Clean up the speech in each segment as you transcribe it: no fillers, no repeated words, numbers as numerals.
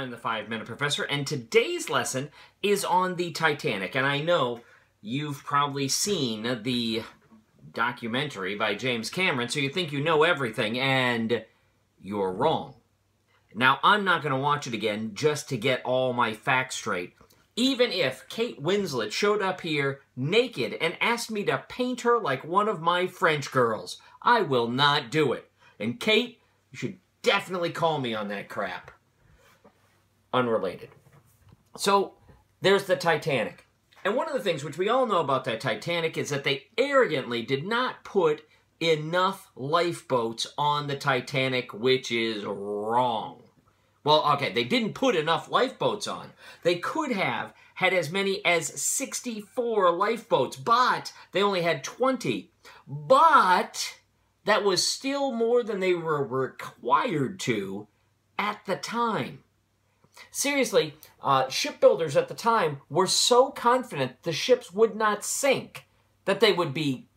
I'm the 5-Minute Professor, and today's lesson is on the Titanic. And I know you've probably seen the documentary by James Cameron, so you think you know everything, and you're wrong. Now, I'm not going to watch it again just to get all my facts straight. Even if Kate Winslet showed up here naked and asked me to paint her like one of my French girls, I will not do it. And Kate, you should definitely call me on that crap. Unrelated. So, there's the Titanic. And one of the things which we all know about that Titanic is that they arrogantly did not put enough lifeboats on the Titanic, which is wrong. Well, okay, they didn't put enough lifeboats on. They could have had as many as 64 lifeboats, but they only had 20. But that was still more than they were required to at the time. Seriously, shipbuilders at the time were so confident the ships would not sink that they would be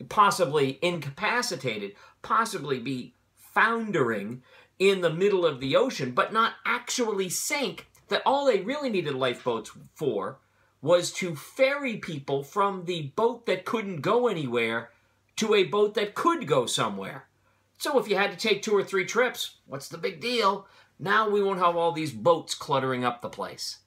possibly incapacitated, possibly be foundering in the middle of the ocean, but not actually sink, that all they really needed lifeboats for was to ferry people from the boat that couldn't go anywhere to a boat that could go somewhere. So if you had to take 2 or 3 trips, what's the big deal? Now we won't have all these boats cluttering up the place.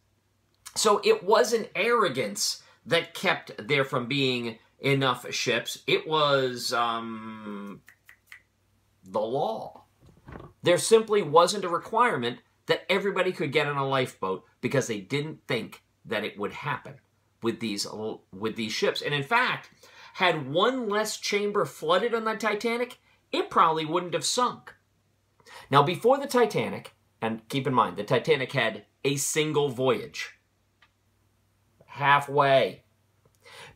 So it wasn't arrogance that kept there from being enough ships. It was the law. There simply wasn't a requirement that everybody could get on a lifeboat because they didn't think that it would happen with these ships. And in fact, had one less chamber flooded on the Titanic, it probably wouldn't have sunk. Now, before the Titanic, and keep in mind, the Titanic had a single voyage. Halfway.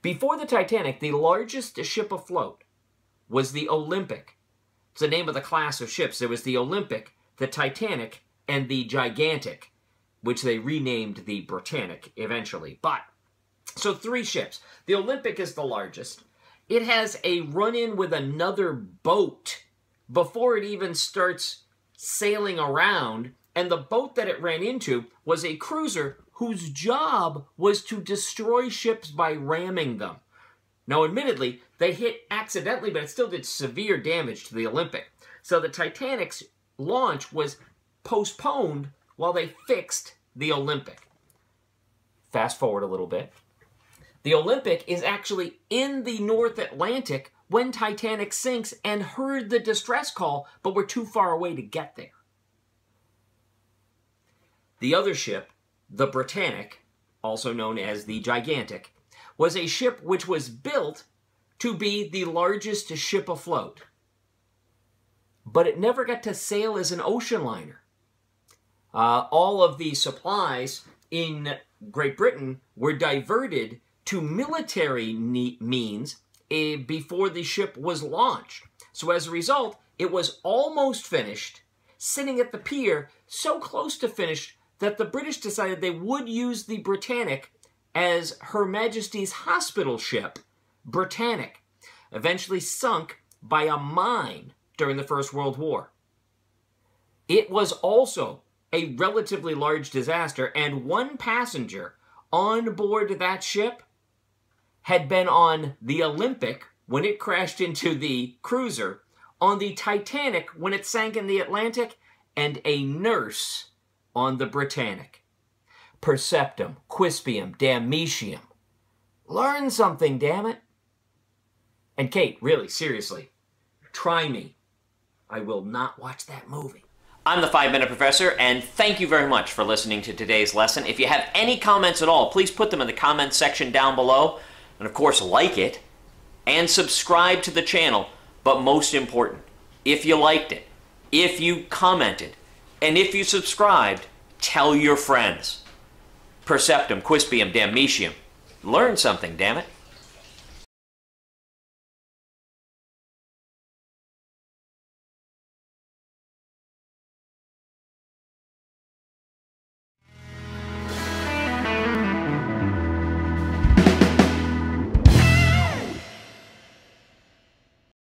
Before the Titanic, the largest ship afloat was the Olympic. It's the name of the class of ships. There was the Olympic, the Titanic, and the Gigantic, which they renamed the Britannic eventually. But, so 3 ships. The Olympic is the largest. It has a run-in with another boat before it even starts sailing around, and the boat that it ran into was a cruiser whose job was to destroy ships by ramming them. Now, admittedly, they hit accidentally, but it still did severe damage to the Olympic. So the Titanic's launch was postponed while they fixed the Olympic. Fast forward a little bit. The Olympic is actually in the North Atlantic when Titanic sinks and heard the distress call, but were too far away to get there. The other ship, the Britannic, also known as the Gigantic, was a ship which was built to be the largest ship afloat. But it never got to sail as an ocean liner. All of the supplies in Great Britain were diverted to military means before the ship was launched. So as a result, it was almost finished, sitting at the pier, so close to finished that the British decided they would use the Britannic as Her Majesty's hospital ship, Britannic, eventually sunk by a mine during the First World War. It was also a relatively large disaster, and one passenger on board that ship had been on the Olympic when it crashed into the cruiser, on the Titanic when it sank in the Atlantic, and a nurse on the Britannic. Perceptum, quispium, damnitium. Learn something, damn it. And Kate, really, seriously, try me. I will not watch that movie. I'm the 5-Minute Professor, and thank you very much for listening to today's lesson. If you have any comments at all, please put them in the comments section down below. And of course, like it and subscribe to the channel. But most important, if you liked it, if you commented, and if you subscribed, tell your friends. Perceptum, quispium, damnitium. Learn something, damn it.